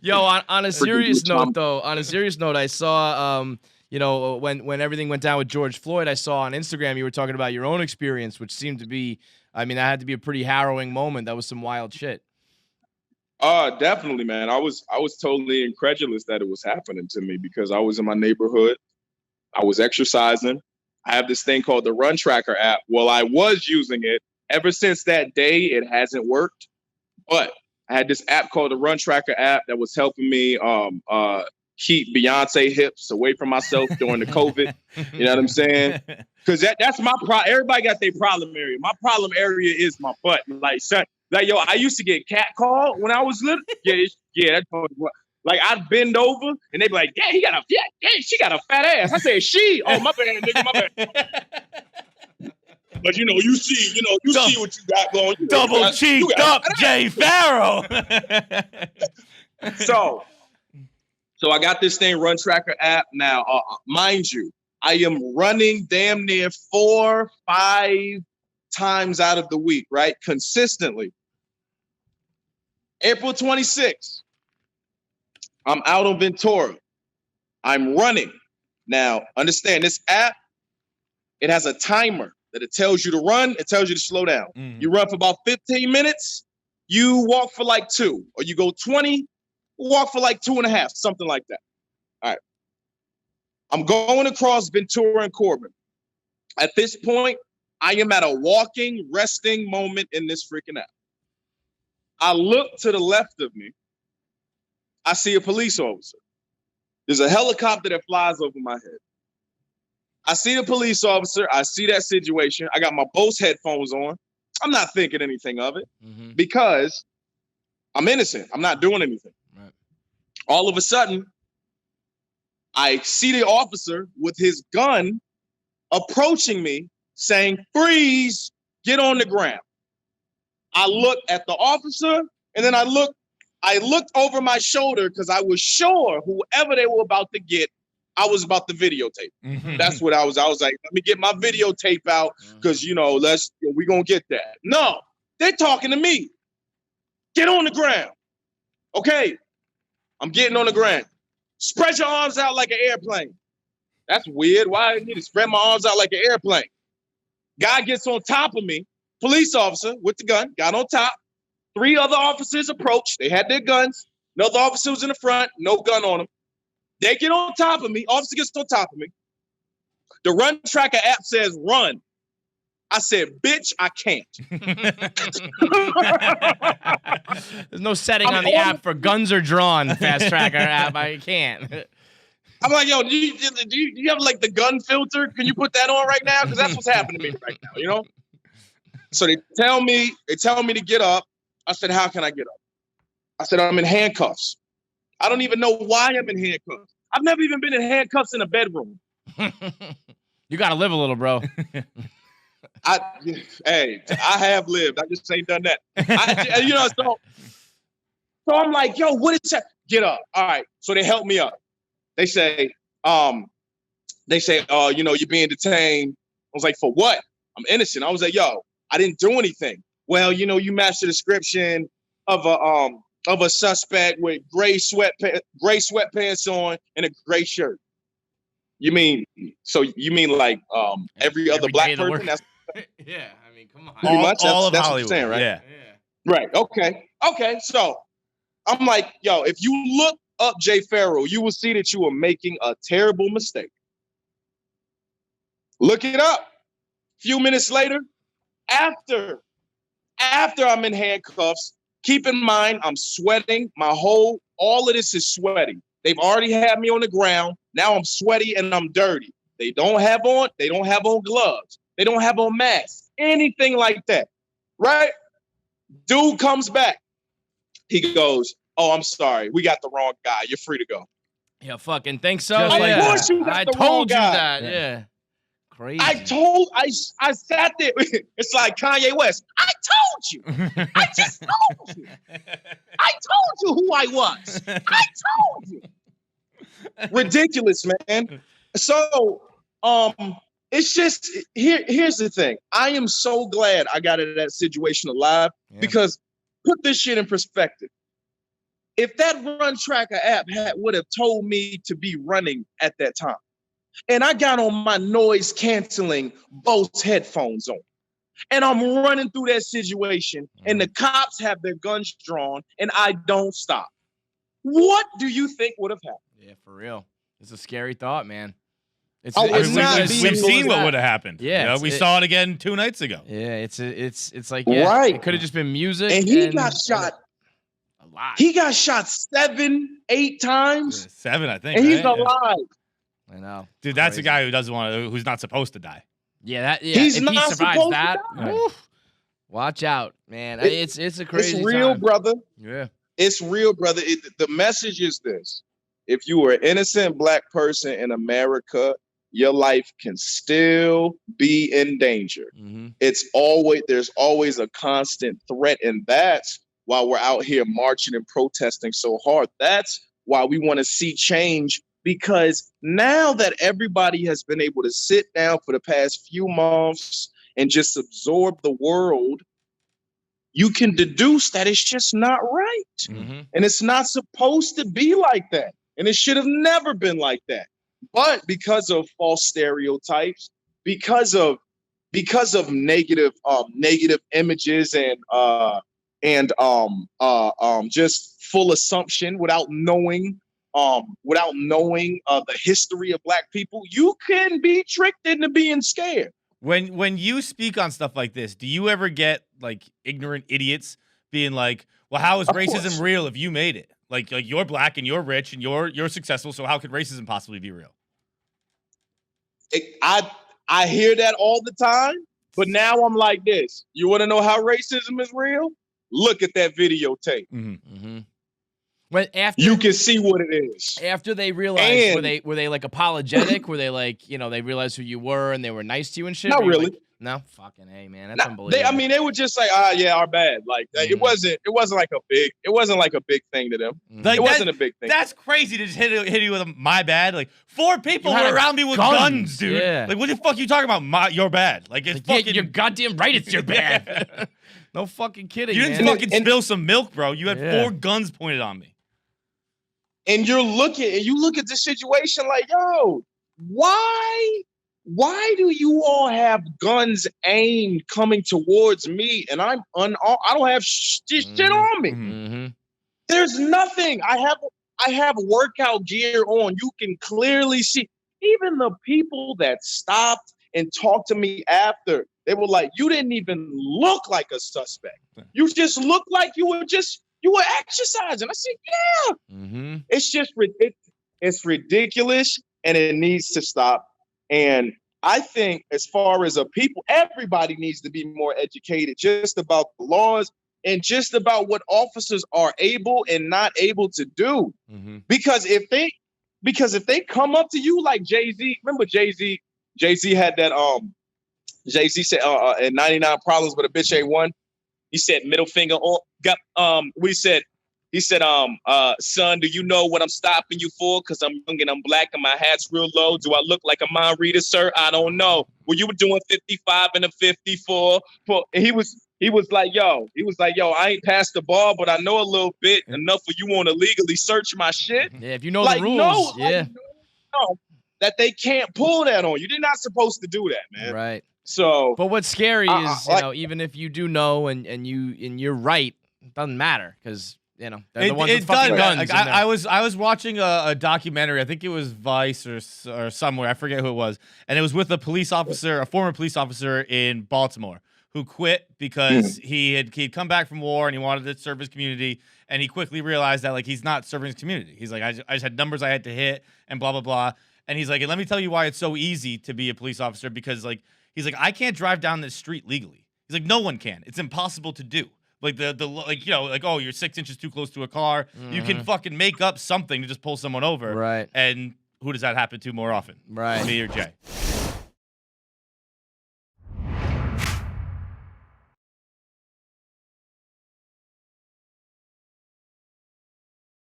Yo, on a serious note, though, I saw, when everything went down with George Floyd, I saw on Instagram you were talking about your own experience, which seemed to be, I mean, that had to be a pretty harrowing moment. That was some wild shit. Definitely, man. I was totally incredulous that it was happening to me because I was in my neighborhood. I was exercising. I have this thing called the Run Tracker app. Well, I was using it. Ever since that day, it hasn't worked. But I had this app called the Run Tracker app that was helping me keep Beyonce hips away from myself during the COVID. You know what I'm saying? Because that's my problem. Everybody got their problem area. My problem area is my butt. Like, son, yo, I used to get catcalled when I was little. Yeah, that's what. Like, I'd bend over and they'd be like, "Yeah, she got a fat ass." I said, "She." Oh, my bad, nigga, my bad. But you see what you got going. Double cheeked up, Jay Pharoah. So I got this thing, Run Tracker app. Now, mind you, I am running damn near 4-5 times out of the week, right? Consistently. April 26th, I'm out on Ventura. I'm running. Now, understand this app, it has a timer that it tells you to run, it tells you to slow down. Mm-hmm. You run for about 15 minutes, you walk for like 2, or you go 20, walk for like 2.5, something like that. All right. I'm going across Ventura and Corbin. At this point, I am at a walking, resting moment in this freaking app. I look to the left of me. I see a police officer. There's a helicopter that flies over my head. I see the police officer. I see that situation. I got my Bose headphones on. I'm not thinking anything of it because I'm innocent. I'm not doing anything. Right. All of a sudden, I see the officer with his gun approaching me saying, "Freeze, get on the ground." I look at the officer and then I looked over my shoulder because I was sure whoever they were about to get, I was about to videotape. Mm-hmm. That's what I was. I was like, let me get my videotape out because, we're going to get that. No, they're talking to me. Get on the ground. Okay, I'm getting on the ground. Spread your arms out like an airplane. That's weird. Why do I need to spread my arms out like an airplane? Guy gets on top of me. Police officer with the gun got on top. 3 other officers approached. They had their guns. Another officer was in the front, no gun on him. They get on top of me. Officer gets on top of me. The Run Tracker app says run. I said, "Bitch, I can't." There's no setting on the app for guns are drawn. Fast Tracker app, I can't. I'm like, yo, do you have like the gun filter? Can you put that on right now? Because that's what's happening to me right now, So they tell me to get up. I said, "How can I get up?" I said, "I'm in handcuffs." I don't even know why I'm in handcuffs. I've never even been in handcuffs in a bedroom. You got to live a little, bro. I have lived. I just ain't done that. So I'm like, yo, what is that? Get up. All right. So they help me up. They say, you're being detained. I was like, for what? I'm innocent. I was like, yo, I didn't do anything. Well, you match the description of a suspect with gray sweatpants on and a gray shirt. You mean like every other black person? That's yeah. I mean, come on. All of Hollywood, what you're saying, right? Yeah. Right. Okay. So I'm like, yo, if you look up Jay Pharoah, you will see that you are making a terrible mistake. Look it up. A few minutes later, after I'm in handcuffs, keep in mind I'm sweating. All of this is sweating. They've already had me on the ground. Now I'm sweaty and I'm dirty. They don't have on gloves. They don't have on masks, anything like that. Right? Dude comes back. He goes, "Oh, I'm sorry. We got the wrong guy. You're free to go." Yeah, fucking think so. Of course you got I the told you wrong guy. that. Yeah. Crazy. I sat there. It's like Kanye West. I told you. I just told you. I told you who I was. I told you. Ridiculous, man. So, it's just here's the thing. I am so glad I got out of that situation alive because put this shit in perspective. if that Run Tracker app would have told me to be running at that time, and I got on my noise canceling Bose headphones on, and I'm running through that situation, and the cops have their guns drawn, and I don't stop, what do you think would have happened? Yeah, for real. It's a scary thought, man. We've seen what would have happened. Yeah, we saw it again 2 nights ago. Yeah, it's like right. It could have just been music. And he got shot a lot. He got shot 7, 8 times. 7, I think. And he's alive. I know, dude. That's a guy who doesn't want to, who's not supposed to die. Yeah, he's if not he survives that, oof, watch out, man. It's a crazy. It's real, time. brother. Yeah, it's real, brother. The message is this: if you are an innocent Black person in America, your life can still be in danger. Mm-hmm. There's always a constant threat, and that's why we're out here marching and protesting so hard. That's why we want to see change, because now that everybody has been able to sit down for the past few months and just absorb the world, you can deduce that it's just not right. Mm-hmm. And it's not supposed to be like that. And it should have never been like that. But because of false stereotypes, because of negative images and just full assumption without knowing the history of Black people, you can be tricked into being scared. When you speak on stuff like this, do you ever get like ignorant idiots being like, "Well, how is racism real if you made it? Like you're Black and you're rich and you're successful, so how could racism possibly be real?" I hear that all the time, but now I'm like this. You want to know how racism is real? Look at that videotape. Mm-hmm. Mm-hmm. Well, after you can see what it is. After they realized, were they like apologetic? Were they like, they realized who you were and they were nice to you and shit? Not really. Like, no, fucking hey, man, that's unbelievable. They were just like, yeah, our bad. Like it wasn't like a big thing to them. Like, it wasn't a big thing. That's crazy to just hit you with my bad. Like 4 people were around me with guns, dude. Yeah. Like what the fuck are you talking about? Your bad. Like it's fucking. Yeah, you're goddamn right. It's your bad. No fucking kidding. You didn't fucking spill some milk, bro. You had 4 guns pointed on me. And you look at the situation like, yo, why do you all have guns aimed coming towards me and I'm unarmed? I don't have shit on me. Mm-hmm. There's nothing. I have workout gear on. You can clearly see. Even the people that stopped and talked to me after, they were like, you didn't even look like a suspect. You just looked like you were exercising. I said, yeah. Mm-hmm. It's just it's ridiculous and it needs to stop. And I think as far as people, everybody needs to be more educated just about the laws and just about what officers are able and not able to do. Mm-hmm. Because if they come up to you like Jay-Z, remember Jay-Z had that Jay-Z said in 99 Problems but a bitch ain't one. He said middle finger on he said, son, do you know what I'm stopping you for? Because I'm young and I'm Black and my hat's real low. Do I look like a mind reader, sir? I don't know. Well, you were doing 55 and a 54. And he was like, yo, I ain't passed the ball, but I know a little bit enough for you want to legally search my shit. Yeah, if you know the rules, that they can't pull that on you. They're not supposed to do that, man. Right. So, but what's scary is, even if you do know and you're right, it doesn't matter because they're the ones with fucking guns. Like, I was watching a documentary. I think it was Vice or somewhere. I forget who it was, and it was with a former police officer in Baltimore who quit because he'd come back from war and he wanted to serve his community, and he quickly realized that like he's not serving his community. He's like, I just had numbers I had to hit and blah blah blah. And he's like, and let me tell you why it's so easy to be a police officer, because like he's like, I can't drive down this street legally. He's like, no one can. It's impossible to do. Like oh, you're 6 inches too close to a car. Mm-hmm. You can fucking make up something to just pull someone over. Right. And who does that happen to more often? Right. Me or Jay.